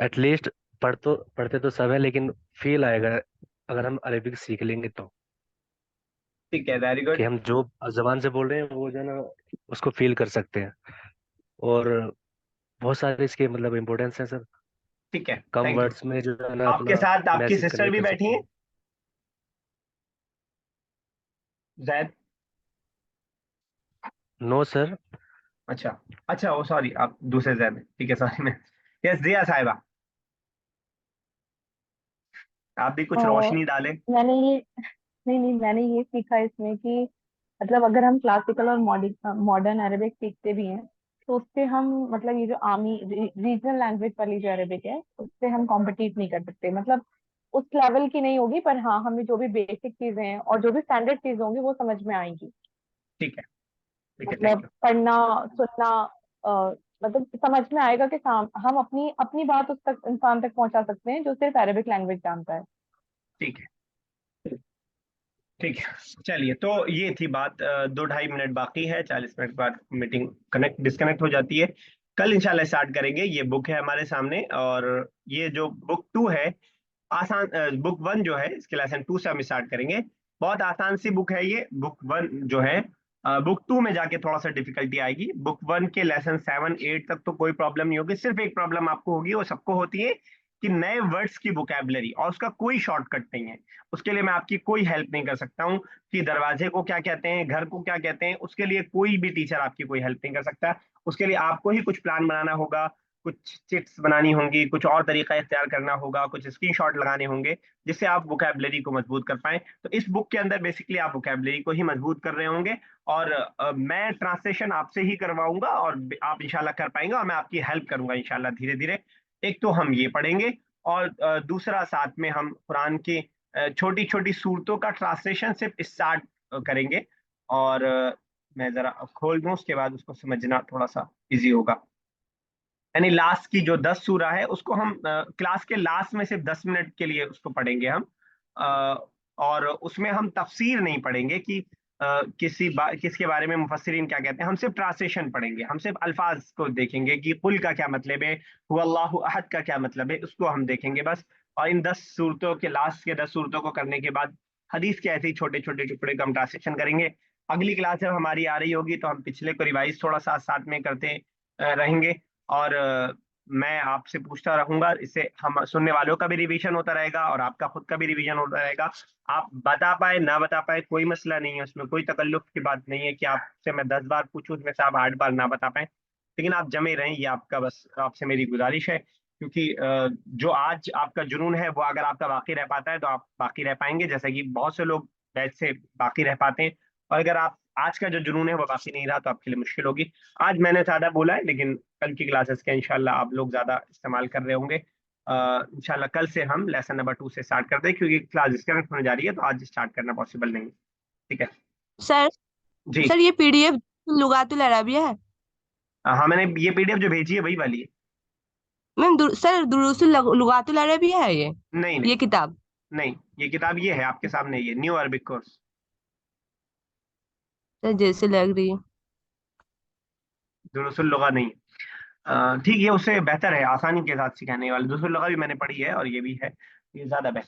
[SPEAKER 4] एटलीस्ट पढ़ते तो सब है, लेकिन फील आएगा अगर हम अरेबिक सीख लेंगे तो,
[SPEAKER 1] ठीक है, वेरी
[SPEAKER 4] कि
[SPEAKER 1] गुड।
[SPEAKER 4] हम जो जबान से बोल रहे हैं वो जो है ना उसको फील कर सकते हैं। और बहुत सारे इसके मतलब इम्पोर्टेंस है सर।
[SPEAKER 1] ठीक है,
[SPEAKER 4] कम
[SPEAKER 1] थैंक यू।
[SPEAKER 4] वर्ड्स में जो है ना
[SPEAKER 1] आपके
[SPEAKER 4] अपना
[SPEAKER 1] साथ आपकी
[SPEAKER 4] मैसेज
[SPEAKER 1] सिस्टर
[SPEAKER 4] कन्वे
[SPEAKER 1] भी
[SPEAKER 4] कर
[SPEAKER 1] बैठी
[SPEAKER 4] सकते
[SPEAKER 1] हैं
[SPEAKER 4] हैं।
[SPEAKER 1] जैद?
[SPEAKER 4] No sir.
[SPEAKER 1] अच्छा, अच्छा, वो सॉरी, आप दूसरे जैद हैं, ठीक है, सॉरी मैं। यस, जिया साहिबा, आप भी कुछ
[SPEAKER 3] और
[SPEAKER 1] रोशनी डालें।
[SPEAKER 3] मैंने ये नहीं नहीं मैंने ये सीखा इसमें कि मतलब अगर हम क्लासिकल और मॉडर्न अरेबिक सीखते भी हैं तो उससे हम मतलब ये जो आर्मी रीजनल लैंग्वेज वाली जो अरेबिक है उससे हम कॉम्पिटिट नहीं कर सकते। मतलब उस लेवल की नहीं होगी, पर हाँ हमें जो भी बेसिक चीजें हैं और जो भी स्टैंडर्ड चीजें होंगी वो समझ में आएंगी।
[SPEAKER 1] ठीक है, ठीक है, थैंक
[SPEAKER 3] मतलब
[SPEAKER 1] यू।
[SPEAKER 3] पढ़ना, सुनना, मतलब समझ में आएगा कि हम अपनी अपनी बात उस तक इंसान तक पहुंचा सकते हैं जो सिर्फ अरेबिक लैंग्वेज जानता है।
[SPEAKER 1] ठीक है, ठीक है। चलिए, तो ये थी बात। 2-2.5 मिनट बाकी है, 40 मिनट बाद मीटिंग कनेक्ट डिस्कनेक्ट हो जाती है। कल इंशाल्लाह स्टार्ट करेंगे। ये बुक है हमारे सामने, और ये जो बुक 2 है, आसान, बुक 1 जो है इसके लेसन 2 से हम स्टार्ट करेंगे। बहुत आसान सी बुक है ये, बुक 1 जो है। बुक 2 में जाके थोड़ा सा डिफिकल्टी आएगी। बुक 1 के लेसन 7-8 तक तो कोई प्रॉब्लम नहीं होगी। सिर्फ एक प्रॉब्लम आपको होगी, वो सबको होती है, कि नए वर्ड्स की वोकैबुलरी, और उसका कोई शॉर्टकट नहीं है। उसके लिए मैं आपकी कोई हेल्प नहीं कर सकता हूँ कि दरवाजे को क्या कहते हैं, घर को क्या कहते हैं। उसके लिए कोई भी टीचर आपकी कोई हेल्प नहीं कर सकता। उसके लिए आपको ही कुछ प्लान बनाना होगा, कुछ चिट्स बनानी होंगी, कुछ और तरीका इख्तियार करना होगा, कुछ स्क्रीनशॉट लगाने होंगे, जिससे आप वोकैबुलरी को मजबूत कर पाएं। तो इस बुक के अंदर बेसिकली आप वोकैबुलरी को ही मजबूत कर रहे होंगे, और मैं ट्रांसलेशन आपसे ही करवाऊंगा, और आप इंशाल्लाह कर पाएंगे, और मैं आपकी हेल्प करूंगा इंशाल्लाह धीरे धीरे। एक तो हम ये पढ़ेंगे, और दूसरा साथ में हम कुरान की छोटी छोटी सूरतों का ट्रांसलेशन सिर्फ स्टार्ट करेंगे। और मैं जरा खोल दूं, उसके बाद उसको समझना थोड़ा सा इजी होगा। यानी लास्ट की जो 10 सूरा है उसको हम क्लास के लास्ट में सिर्फ 10 मिनट के लिए उसको पढ़ेंगे हम। अ, और उसमें हम तफसीर नहीं पढ़ेंगे कि किसके बारे में मुफस्सिरीन क्या कहते हैं। हम सिर्फ ट्रांसलेशन पढ़ेंगे, हम सिर्फ अल्फाज को देखेंगे कि कुल का क्या मतलब है, हुवल्लाहु अहद का क्या मतलब है, उसको हम देखेंगे बस। और इन 10 सूरतों के लास्ट के 10 सूरतों को करने के बाद हदीस के ऐसे ही छोटे छोटे टुकड़े का हम ट्रांसलेशन करेंगे। अगली क्लास जब हमारी आ रही होगी तो हम पिछले को रिवाइज थोड़ा सा साथ में करते रहेंगे। और मैं आपसे पूछता रहूंगा, इससे हम सुनने वालों का भी रिवीजन होता रहेगा और आपका खुद का भी रिवीजन होता रहेगा। आप बता पाए ना बता पाए कोई मसला नहीं है, उसमें कोई तकल्लुफ की बात नहीं है कि आपसे मैं 10 बार पूछूं उसमें से आप 8 बार ना बता पाए, लेकिन आप जमे रहें, ये आपका बस आपसे मेरी गुजारिश है। क्योंकि जो आज आपका जुनून है वो अगर आपका बाकी रह पाता है तो आप बाकी रह पाएंगे, जैसे कि बहुत से लोग बैच से बाकी रह पाते हैं। और अगर आप आज का जो जुनून है वो बाकी नहीं रहा तो आपके लिए मुश्किल होगी। आज मैंने ज्यादा बोला है, लेकिन कल की क्लासेस के इंशाल्लाह आप लोग ज्यादा इस्तेमाल कर रहे होंगे। इंशाल्लाह कल से हम लेसन नंबर 2 से स्टार्ट करते हैं, क्योंकि क्लास डिस्कनेक्ट होने जा रही है तो आज स्टार्ट करना पॉसिबल नहीं है। ठीक है
[SPEAKER 2] सर
[SPEAKER 1] जी।
[SPEAKER 2] सर ये पीडीएफ लुगातुल अरबिया है?
[SPEAKER 1] हाँ, मैंने ये पीडीएफ जो भेजी है वही वाली है।
[SPEAKER 2] मैम सर दुरुसुल लुगातुल अरबी है ये
[SPEAKER 1] नहीं
[SPEAKER 2] ये
[SPEAKER 1] नहीं
[SPEAKER 2] किताब?
[SPEAKER 1] नहीं, ये किताब ये है आपके सामने, ये न्यू अरबिक कोर्स।
[SPEAKER 2] सर जैसे लग रही है।
[SPEAKER 1] दुरुसुल लुगा नहीं। ठीक है, उससे बेहतर है, आसानी के साथ सिखाने वाले। दुरुसुल लुगा भी मैंने पढ़ी है और ये भी है, ये ज्यादा बेहतर